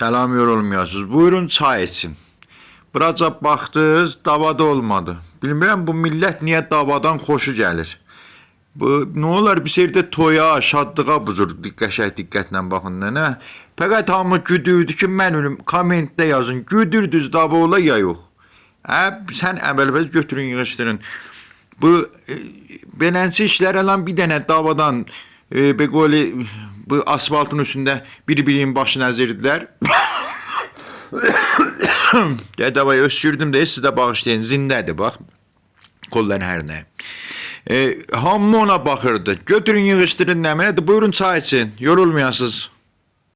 Selam, yorulmuyorsunuz. Buyurun çay için. Birazca baxdınız, davada olmadı. Bilmirəm bu millət niyə davadan xoşu gəlir. Bu nə olar bir yerdə toya, şadlığa buzur. Diqqətlə baxın nənə. Fəqət hamı güdürdü ki, mən ölüm. Kommentdə yazın. Güdürdünüz dava ola ya yox. Sən əvvəlvəz götürün, yığışdırın. Bu beləncə işlər alan bir dənə davadan bu asfaltın üstündə bir-birinin başına əzirdilər. Davayı öskürdüm de siz de bağışlayın. Zindədir bax. Kolların hər nə. Hamı ona baxırdı. Götürün, yığışdırın nəminədir. Buyurun çay için. Yorulmayasınız.